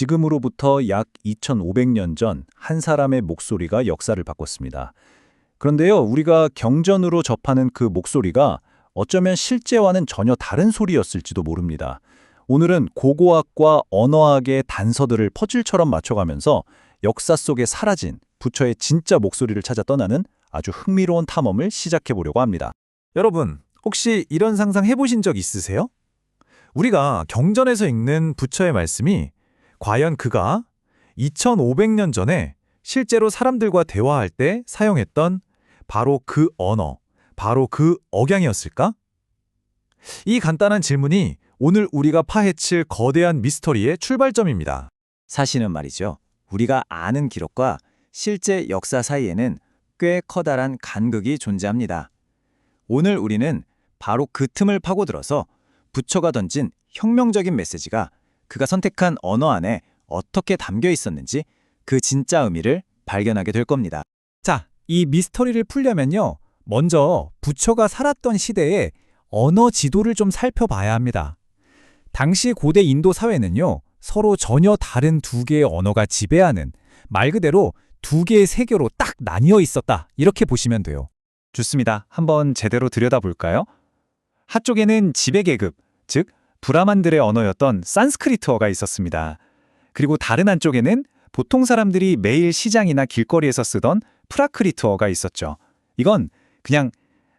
지금으로부터 약 2500년 전 한 사람의 목소리가 역사를 바꿨습니다. 그런데요, 우리가 경전으로 접하는 그 목소리가 어쩌면 실제와는 전혀 다른 소리였을지도 모릅니다. 오늘은 고고학과 언어학의 단서들을 퍼즐처럼 맞춰가면서 역사 속에 사라진 부처의 진짜 목소리를 찾아 떠나는 아주 흥미로운 탐험을 시작해 보려고 합니다. 여러분, 혹시 이런 상상 해보신 적 있으세요? 우리가 경전에서 읽는 부처의 말씀이 과연 그가 2500년 전에 실제로 사람들과 대화할 때 사용했던 바로 그 언어, 바로 그 억양이었을까? 이 간단한 질문이 오늘 우리가 파헤칠 거대한 미스터리의 출발점입니다. 사실은 말이죠. 우리가 아는 기록과 실제 역사 사이에는 꽤 커다란 간극이 존재합니다. 오늘 우리는 바로 그 틈을 파고들어서 부처가 던진 혁명적인 메시지가 그가 선택한 언어 안에 어떻게 담겨 있었는지 그 진짜 의미를 발견하게 될 겁니다. 자, 이 미스터리를 풀려면요. 먼저 부처가 살았던 시대의 언어 지도를 좀 살펴봐야 합니다. 당시 고대 인도 사회는요. 서로 전혀 다른 두 개의 언어가 지배하는 말 그대로 두 개의 세계로 딱 나뉘어 있었다. 이렇게 보시면 돼요. 좋습니다. 한번 제대로 들여다볼까요? 한쪽에는 지배계급, 즉 브라만들의 언어였던 산스크리트어가 있었습니다. 그리고 다른 한쪽에는 보통 사람들이 매일 시장이나 길거리에서 쓰던 프라크리트어가 있었죠. 이건 그냥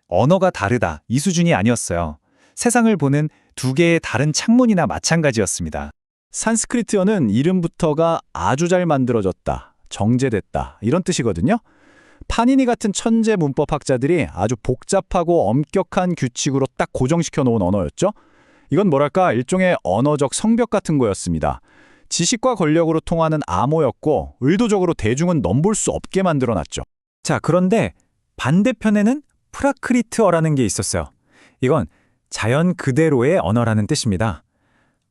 언어가 다르다 이 수준이 아니었어요. 세상을 보는 두 개의 다른 창문이나 마찬가지였습니다. 산스크리트어는 이름부터가 아주 잘 만들어졌다, 정제됐다 이런 뜻이거든요. 파니니 같은 천재 문법학자들이 아주 복잡하고 엄격한 규칙으로 딱 고정시켜 놓은 언어였죠. 이건 뭐랄까 일종의 언어적 성벽 같은 거였습니다. 지식과 권력으로 통하는 암호였고 의도적으로 대중은 넘볼 수 없게 만들어놨죠. 자, 그런데 반대편에는 프라크리트어라는 게 있었어요. 이건 자연 그대로의 언어라는 뜻입니다.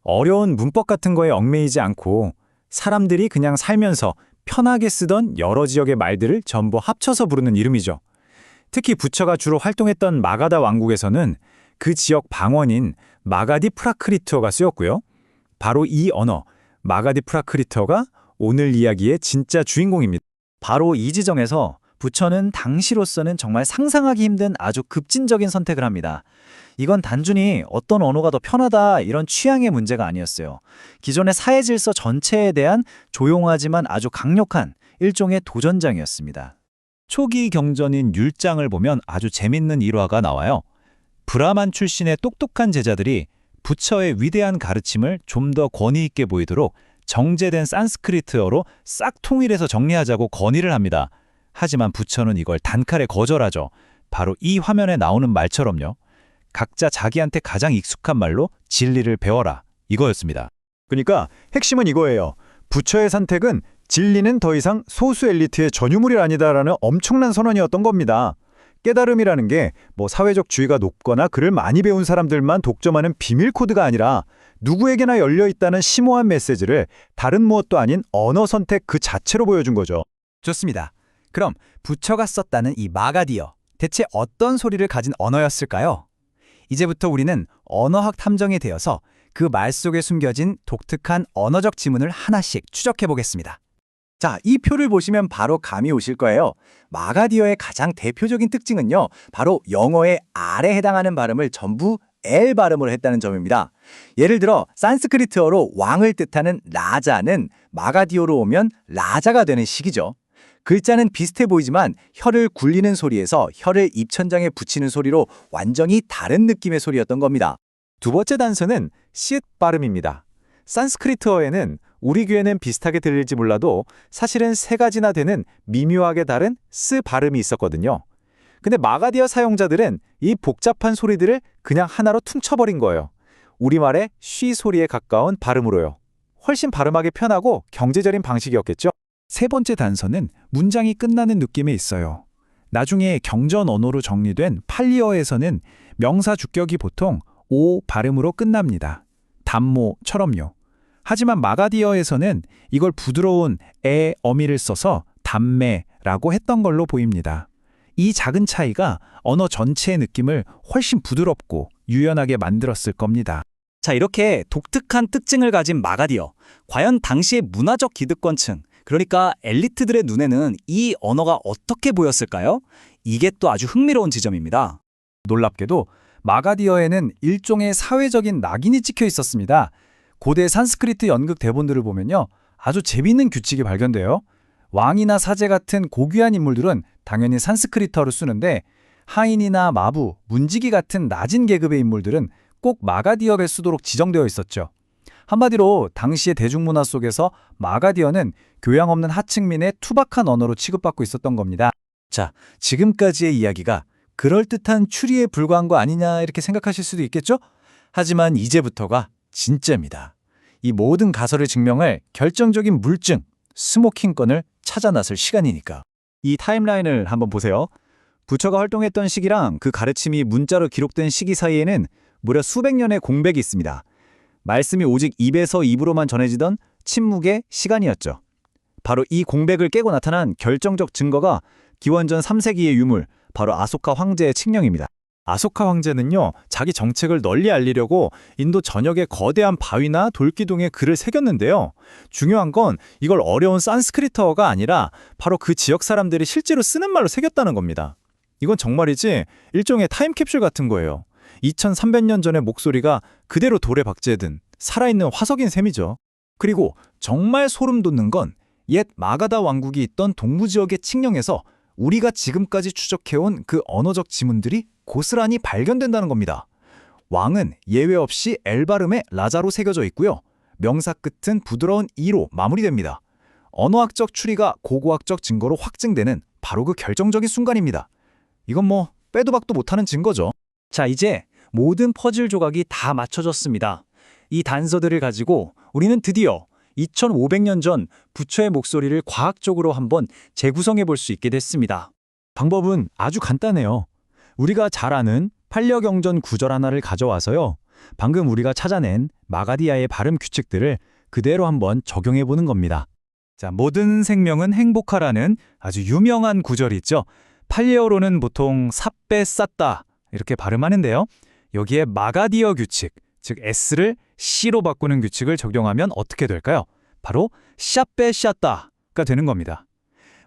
어려운 문법 같은 거에 얽매이지 않고 사람들이 그냥 살면서 편하게 쓰던 여러 지역의 말들을 전부 합쳐서 부르는 이름이죠. 특히 부처가 주로 활동했던 마가다 왕국에서는 그 지역 방언인 마가디 프라크리트어가 쓰였고요. 바로 이 언어, 마가디 프라크리트어가 오늘 이야기의 진짜 주인공입니다. 바로 이 지점에서 부처는 당시로서는 정말 상상하기 힘든 아주 급진적인 선택을 합니다. 이건 단순히 어떤 언어가 더 편하다 이런 취향의 문제가 아니었어요. 기존의 사회 질서 전체에 대한 조용하지만 아주 강력한 일종의 도전장이었습니다. 초기 경전인 율장을 보면 아주 재밌는 일화가 나와요. 브라만 출신의 똑똑한 제자들이 부처의 위대한 가르침을 좀 더 권위 있게 보이도록 정제된 산스크리트어로 싹 통일해서 정리하자고 건의를 합니다. 하지만 부처는 이걸 단칼에 거절하죠. 바로 이 화면에 나오는 말처럼요. 각자 자기한테 가장 익숙한 말로 진리를 배워라. 이거였습니다. 그러니까 핵심은 이거예요. 부처의 선택은 진리는 더 이상 소수 엘리트의 전유물이 아니다라는 엄청난 선언이었던 겁니다. 깨달음이라는 게 뭐 사회적 주의가 높거나 글을 많이 배운 사람들만 독점하는 비밀 코드가 아니라 누구에게나 열려있다는 심오한 메시지를 다른 무엇도 아닌 언어 선택 그 자체로 보여준 거죠. 좋습니다. 그럼 부처가 썼다는 이 마가디어, 대체 어떤 소리를 가진 언어였을까요? 이제부터 우리는 언어학 탐정이 되어서 그 말 속에 숨겨진 독특한 언어적 지문을 하나씩 추적해 보겠습니다. 자, 이 표를 보시면 바로 감이 오실 거예요. 마가디어의 가장 대표적인 특징은요, 바로 영어의 R에 해당하는 발음을 전부 L 발음으로 했다는 점입니다. 예를 들어 산스크리트어로 왕을 뜻하는 라자는 마가디어로 오면 라자가 되는 식이죠. 글자는 비슷해 보이지만 혀를 굴리는 소리에서 혀를 입천장에 붙이는 소리로 완전히 다른 느낌의 소리였던 겁니다. 두 번째 단서는 시읒 발음입니다. 산스크리트어에는 우리 귀에는 비슷하게 들릴지 몰라도 사실은 세 가지나 되는 미묘하게 다른 스 발음이 있었거든요. 근데 마가디어 사용자들은 이 복잡한 소리들을 그냥 하나로 퉁쳐버린 거예요. 우리말의 쉬 소리에 가까운 발음으로요. 훨씬 발음하기 편하고 경제적인 방식이었겠죠? 세 번째 단서는 문장이 끝나는 느낌에 있어요. 나중에 경전 언어로 정리된 팔리어에서는 명사 주격이 보통 오 발음으로 끝납니다. 담모처럼요. 하지만 마가디어에서는 이걸 부드러운 에 어미를 써서 담매라고 했던 걸로 보입니다. 이 작은 차이가 언어 전체의 느낌을 훨씬 부드럽고 유연하게 만들었을 겁니다. 자, 이렇게 독특한 특징을 가진 마가디어. 과연 당시의 문화적 기득권층, 그러니까 엘리트들의 눈에는 이 언어가 어떻게 보였을까요? 이게 또 아주 흥미로운 지점입니다. 놀랍게도 마가디어에는 일종의 사회적인 낙인이 찍혀 있었습니다. 고대 산스크리트 연극 대본들을 보면요, 아주 재미있는 규칙이 발견돼요. 왕이나 사제 같은 고귀한 인물들은 당연히 산스크리트어를 쓰는데 하인이나 마부, 문지기 같은 낮은 계급의 인물들은 꼭 마가디어를 쓰도록 지정되어 있었죠. 한마디로 당시의 대중문화 속에서 마가디어는 교양 없는 하층민의 투박한 언어로 취급받고 있었던 겁니다. 자, 지금까지의 이야기가 그럴듯한 추리에 불과한 거 아니냐 이렇게 생각하실 수도 있겠죠? 하지만 이제부터가 진짜입니다. 이 모든 가설을 증명할 결정적인 물증, 스모킹건을 찾아 나설 시간이니까. 이 타임라인을 한번 보세요. 부처가 활동했던 시기랑 그 가르침이 문자로 기록된 시기 사이에는 무려 수백 년의 공백이 있습니다. 말씀이 오직 입에서 입으로만 전해지던 침묵의 시간이었죠. 바로 이 공백을 깨고 나타난 결정적 증거가 기원전 3세기의 유물, 바로 아소카 황제의 칙령입니다. 아소카 황제는요, 자기 정책을 널리 알리려고 인도 전역의 거대한 바위나 돌기둥에 글을 새겼는데요. 중요한 건 이걸 어려운 산스크리트어가 아니라 바로 그 지역 사람들이 실제로 쓰는 말로 새겼다는 겁니다. 이건 정말이지 일종의 타임캡슐 같은 거예요. 2300년 전의 목소리가 그대로 돌에 박제된 살아있는 화석인 셈이죠. 그리고 정말 소름 돋는 건 옛 마가다 왕국이 있던 동부 지역의 칙령에서 우리가 지금까지 추적해온 그 언어적 지문들이 고스란히 발견된다는 겁니다. 왕은 예외 없이 L 발음의 라자로 새겨져 있고요. 명사 끝은 부드러운 E로 마무리됩니다. 언어학적 추리가 고고학적 증거로 확증되는 바로 그 결정적인 순간입니다. 이건 뭐 빼도 박도 못하는 증거죠. 자, 이제 모든 퍼즐 조각이 다 맞춰졌습니다. 이 단서들을 가지고 우리는 드디어 2500년 전 부처의 목소리를 과학적으로 한번 재구성해 볼 수 있게 됐습니다. 방법은 아주 간단해요. 우리가 잘 아는 판려경전 구절 하나를 가져와서요. 방금 우리가 찾아낸 마가디아의 발음 규칙들을 그대로 한번 적용해 보는 겁니다. 자, 모든 생명은 행복하라는 아주 유명한 구절이 있죠. 판려어로는 보통 삿배 쌌다 이렇게 발음하는데요. 여기에 마가디어 규칙, 즉 S를 C로 바꾸는 규칙을 적용하면 어떻게 될까요? 바로 샷배 샷다가 되는 겁니다.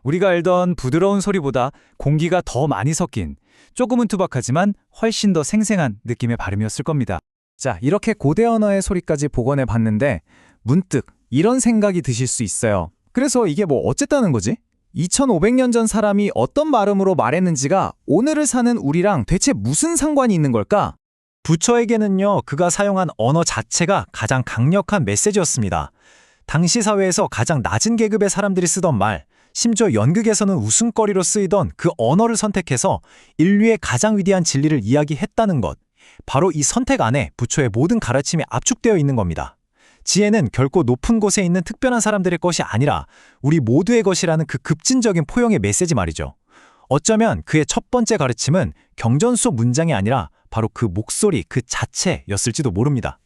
우리가 알던 부드러운 소리보다 공기가 더 많이 섞인 조금은 투박하지만 훨씬 더 생생한 느낌의 발음이었을 겁니다. 자, 이렇게 고대 언어의 소리까지 복원해 봤는데 문득 이런 생각이 드실 수 있어요. 그래서 이게 뭐 어쨌다는 거지? 2500년 전 사람이 어떤 발음으로 말했는지가 오늘을 사는 우리랑 대체 무슨 상관이 있는 걸까? 부처에게는요, 그가 사용한 언어 자체가 가장 강력한 메시지였습니다. 당시 사회에서 가장 낮은 계급의 사람들이 쓰던 말, 심지어 연극에서는 웃음거리로 쓰이던 그 언어를 선택해서 인류의 가장 위대한 진리를 이야기했다는 것. 바로 이 선택 안에 부처의 모든 가르침이 압축되어 있는 겁니다. 지혜는 결코 높은 곳에 있는 특별한 사람들의 것이 아니라 우리 모두의 것이라는 그 급진적인 포용의 메시지 말이죠. 어쩌면 그의 첫 번째 가르침은 경전 속 문장이 아니라 바로 그 목소리 그 자체였을지도 모릅니다.